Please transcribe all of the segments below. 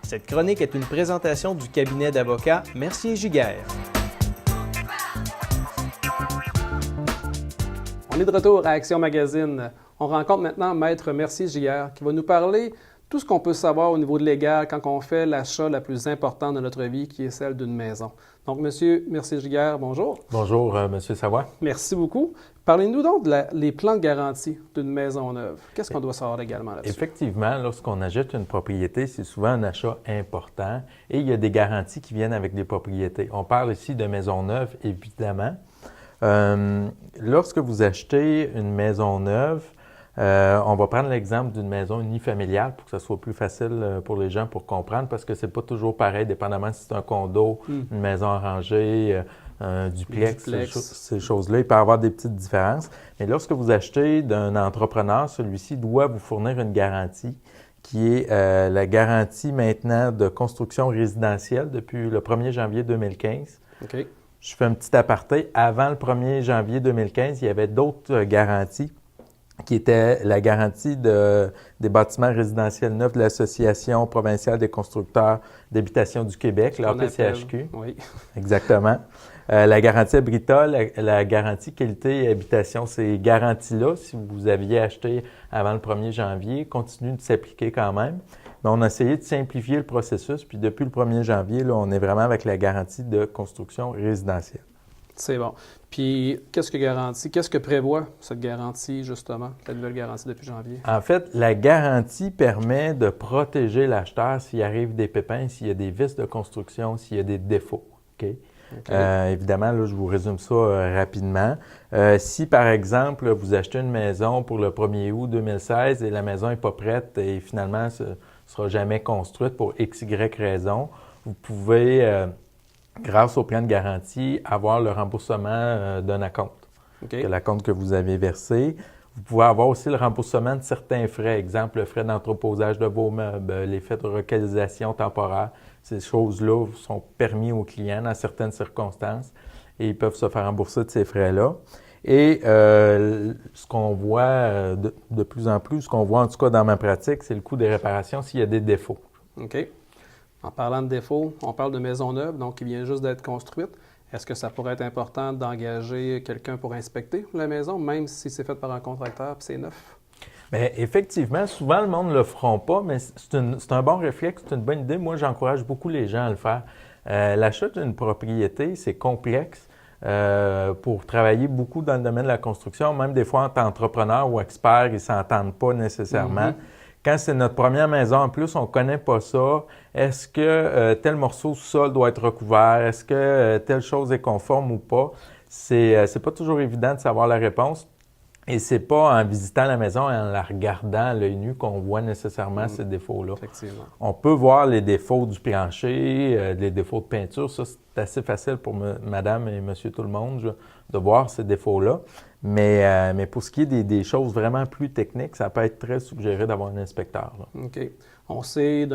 Cette chronique est une présentation du cabinet d'avocats Mercier-Giguère. On est de retour à Action Magazine. On rencontre maintenant Maître Mercier-Giguère qui va nous parler tout ce qu'on peut savoir au niveau de légal quand on fait l'achat la plus importante de notre vie, qui est celle d'une maison. Donc, Monsieur Mercier-Giguère, bonjour. Bonjour, Monsieur Savoie. Merci beaucoup. Parlez-nous donc des plans de garantie d'une maison neuve. Qu'est-ce qu'on doit savoir légalement là-dessus? Effectivement, lorsqu'on achète une propriété, c'est souvent un achat important et il y a des garanties qui viennent avec des propriétés. On parle ici de maison neuve, évidemment. Lorsque vous achetez une maison neuve, on va prendre l'exemple d'une maison unifamiliale pour que ça soit plus facile pour les gens pour comprendre, parce que c'est pas toujours pareil, dépendamment si c'est un condo, une maison arrangée, un duplex. Ces choses-là, il peut y avoir des petites différences. Mais lorsque vous achetez d'un entrepreneur, celui-ci doit vous fournir une garantie qui est la garantie maintenant de construction résidentielle depuis le 1er janvier 2015. OK. Je fais un petit aparté. Avant le 1er janvier 2015, il y avait d'autres garanties qui était la garantie des bâtiments résidentiels neufs de l'Association provinciale des constructeurs d'habitation du Québec, l'APCHQ. Oui. Exactement. La garantie Abrita, la garantie qualité et habitation, ces garanties-là, si vous aviez acheté avant le 1er janvier, continuent de s'appliquer quand même. Mais on a essayé de simplifier le processus, puis depuis le 1er janvier, là, on est vraiment avec la garantie de construction résidentielle. C'est bon. Puis, qu'est-ce que prévoit cette garantie, justement, la nouvelle garantie depuis janvier? En fait, la garantie permet de protéger l'acheteur s'il arrive des pépins, s'il y a des vices de construction, s'il y a des défauts. Okay? Évidemment, là, je vous résume ça rapidement. Si, par exemple, vous achetez une maison pour le 1er août 2016 et la maison n'est pas prête et finalement ne sera jamais construite pour XY raison, vous pouvez... grâce au plan de garantie, avoir le remboursement d'un acompte, l'acompte que vous avez versé. Vous pouvez avoir aussi le remboursement de certains frais, exemple le frais d'entreposage de vos meubles, les frais de localisation temporaire. Ces choses-là sont permis aux clients dans certaines circonstances et ils peuvent se faire rembourser de ces frais-là. Et ce qu'on voit de plus en plus, ce qu'on voit en tout cas dans ma pratique, c'est le coût des réparations s'il y a des défauts. OK. En parlant de défauts, on parle de maison neuve, donc qui vient juste d'être construite. Est-ce que ça pourrait être important d'engager quelqu'un pour inspecter la maison, même si c'est fait par un contracteur et c'est neuf? Bien, effectivement, souvent le monde ne le feront pas, mais c'est un bon réflexe, c'est une bonne idée. Moi, j'encourage beaucoup les gens à le faire. L'achat d'une propriété, c'est complexe pour travailler beaucoup dans le domaine de la construction. Même des fois, en tant qu'entrepreneur ou expert, ils ne s'entendent pas nécessairement. Quand c'est notre première maison, en plus, on ne connaît pas ça. Est-ce que tel morceau du sol doit être recouvert? Est-ce que telle chose est conforme ou pas? C'est pas toujours évident de savoir la réponse. Et c'est pas en visitant la maison et en la regardant à l'œil nu qu'on voit nécessairement ces défauts-là. Effectivement. On peut voir les défauts du plancher, les défauts de peinture. Ça, c'est assez facile pour madame et monsieur tout le monde de voir ces défauts-là. Mais pour ce qui est des choses vraiment plus techniques, ça peut être très suggéré d'avoir un inspecteur. Là. OK. On sait,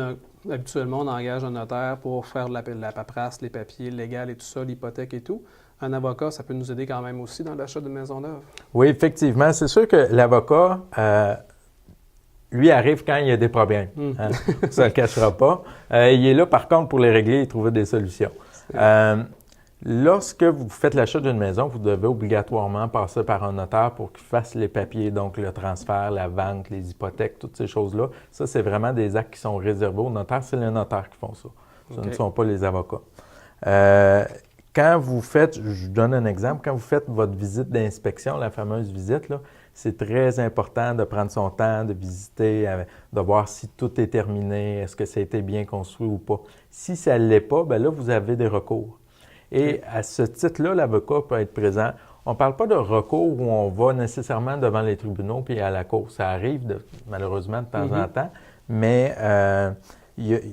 habituellement, on engage un notaire pour faire la paperasse, les papiers légaux et tout ça, l'hypothèque et tout. Un avocat, ça peut nous aider quand même aussi dans l'achat d'une maison neuve? Oui, effectivement. C'est sûr que l'avocat, lui, arrive quand il y a des problèmes. Hein? Ça ne le cachera pas. Il est là, par contre, pour les régler et trouver des solutions. Lorsque vous faites l'achat d'une maison, vous devez obligatoirement passer par un notaire pour qu'il fasse les papiers, donc le transfert, la vente, les hypothèques, toutes ces choses-là. Ça, c'est vraiment des actes qui sont réservés aux notaires. C'est les notaires qui font ça. Ce ne sont pas les avocats. Quand vous faites, je vous donne un exemple, quand vous faites votre visite d'inspection, la fameuse visite, là, c'est très important de prendre son temps, de visiter, de voir si tout est terminé, est-ce que ça a été bien construit ou pas. Si ça ne l'est pas, bien là, vous avez des recours. Et à ce titre-là, l'avocat peut être présent. On ne parle pas de recours où on va nécessairement devant les tribunaux puis à la cour. Ça arrive malheureusement de temps en temps, mais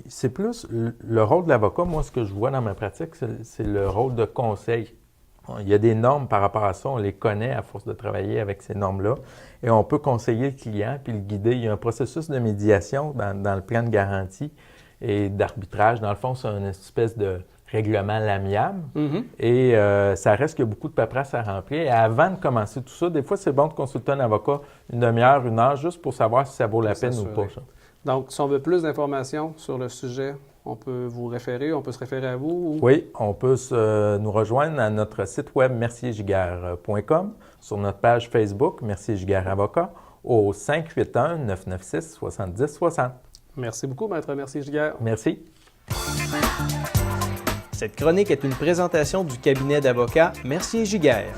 c'est plus le rôle de l'avocat. Moi, ce que je vois dans ma pratique, c'est le rôle de conseil. Il y a des normes par rapport à ça, on les connaît à force de travailler avec ces normes-là et on peut conseiller le client puis le guider. Il y a un processus de médiation dans le plan de garantie et d'arbitrage. Dans le fond, c'est une espèce de règlement l'amiable et ça reste qu'il y a beaucoup de paperasse à remplir. Et avant de commencer tout ça, des fois, c'est bon de consulter un avocat une demi-heure, une heure, juste pour savoir si ça vaut la peine ou pas. Ça. Donc, si on veut plus d'informations sur le sujet, on peut vous référer, on peut se référer à vous? Ou... Oui, on peut nous rejoindre à notre site web merciergiguère.com, sur notre page Facebook Mercier Giguère Avocat, au 581-996-7060. Merci beaucoup, Maître Mercier-Giguère. Merci. Cette chronique est une présentation du cabinet d'avocats Mercier Giguère.